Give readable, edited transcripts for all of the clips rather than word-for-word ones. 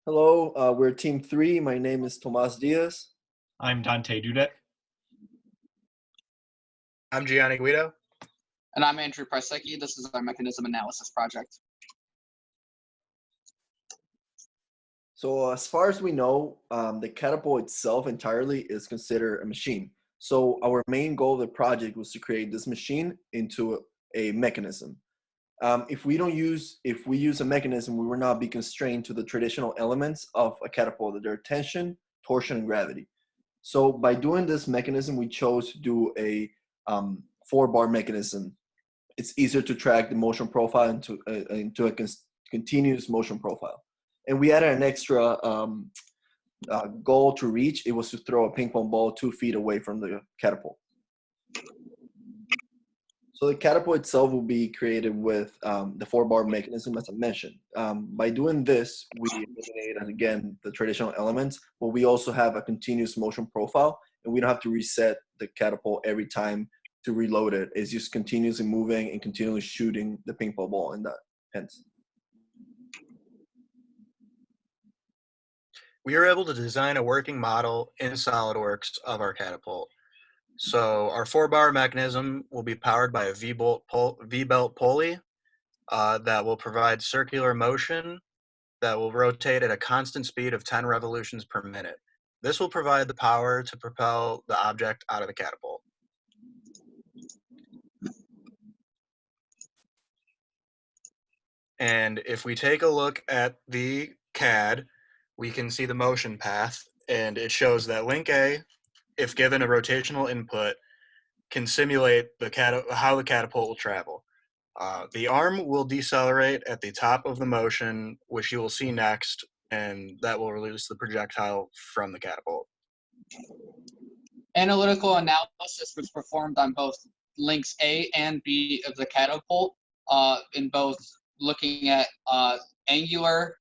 Hello, we're Team 3. My name is Tomas Diaz. I'm Dante Dudek. I'm Gianni Guido. And I'm Andrew Prysecki. This is our mechanism analysis project. So as far as we know, the catapult itself entirely is considered a machine. So our main goal of the project was to create this machine into a mechanism. If we use a mechanism, we will not be constrained to the traditional elements of a catapult, that are tension, torsion, and gravity. So by doing this mechanism, we chose to do a 4-bar mechanism. It's easier to track the motion profile into a continuous motion profile. And we added an extra goal to reach. It was to throw a ping pong ball 2 feet away from the catapult. So the catapult itself will be created with the 4-bar mechanism, as I mentioned. By doing this, we eliminate, again, the traditional elements, but we also have a continuous motion profile, and we don't have to reset the catapult every time to reload it. It's just continuously moving and continually shooting the ping pong ball in that hence. We were able to design a working model in SolidWorks of our catapult. So our 4-bar mechanism will be powered by a V-belt pulley that will provide circular motion that will rotate at a constant speed of 10 revolutions per minute. This will provide the power to propel the object out of the catapult. And if we take a look at the CAD, we can see the motion path, and it shows that link A, if given a rotational input, can simulate how the catapult will travel. The arm will decelerate at the top of the motion, which you will see next, and that will release the projectile from the catapult. Analytical analysis was performed on both links A and B of the catapult, in both looking at angular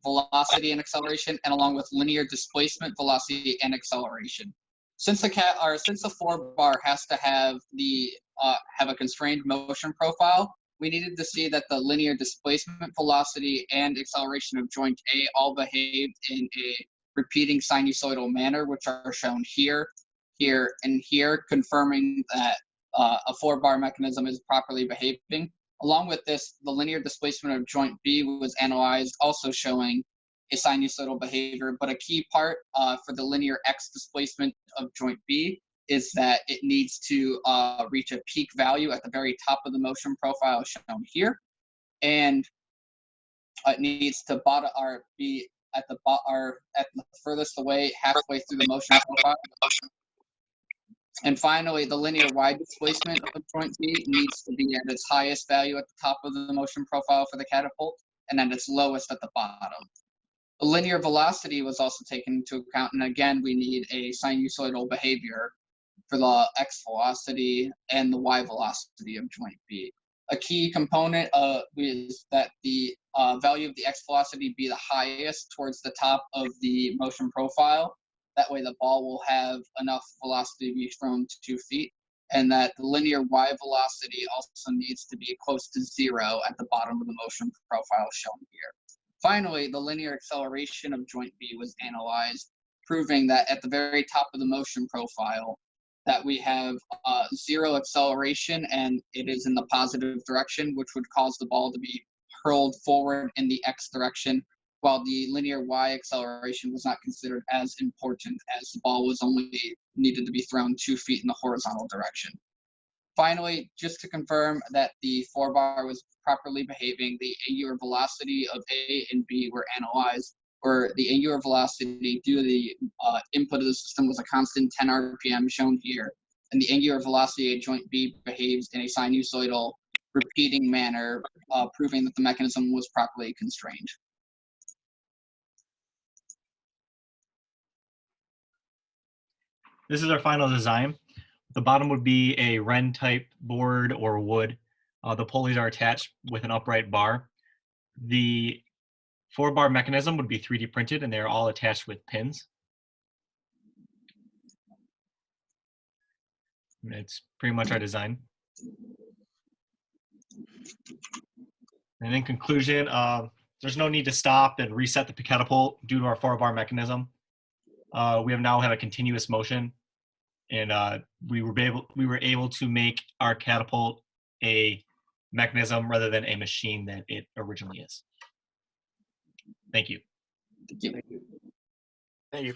velocity and acceleration, and along with linear displacement, velocity, and acceleration. Since the 4-bar has to have a constrained motion profile, we needed to see that the linear displacement, velocity, and acceleration of joint A all behaved in a repeating sinusoidal manner, which are shown here, here, and here, confirming that a 4-bar mechanism is properly behaving. Along with this, the linear displacement of joint B was analyzed, also showing a sinusoidal behavior, but a key part for the linear X displacement of joint B is that it needs to reach a peak value at the very top of the motion profile shown here, and it needs to be at the furthest away, halfway through the motion profile. And finally, the linear Y displacement of joint B needs to be at its highest value at the top of the motion profile for the catapult, and at its lowest at the bottom. The linear velocity was also taken into account, and again, we need a sinusoidal behavior for the X velocity and the Y velocity of joint B. A key component is that the value of the X velocity be the highest towards the top of the motion profile. That way the ball will have enough velocity to be thrown 2 feet, and that the linear Y velocity also needs to be close to 0 at the bottom of the motion profile shown here. Finally, the linear acceleration of joint B was analyzed, proving that at the very top of the motion profile, that we have 0 acceleration, and it is in the positive direction, which would cause the ball to be hurled forward in the X direction, while the linear Y acceleration was not considered as important, as the ball was only needed to be thrown 2 feet in the horizontal direction. Finally, just to confirm that the 4-bar was properly behaving, the angular velocity of A and B were analyzed, where the angular velocity due to the input of the system was a constant 10 RPM shown here, and the angular velocity of joint B behaves in a sinusoidal repeating manner, proving that the mechanism was properly constrained. This is our final design. The bottom would be a Wren type board or wood. The pulleys are attached with an upright bar. The 4-bar mechanism would be 3D printed, and they're all attached with pins. And it's pretty much our design. And in conclusion, there's no need to stop and reset the catapult due to our 4-bar mechanism. We have a continuous motion, and we were able to make our catapult a mechanism rather than a machine that it originally is. Thank you. Thank you. Thank you.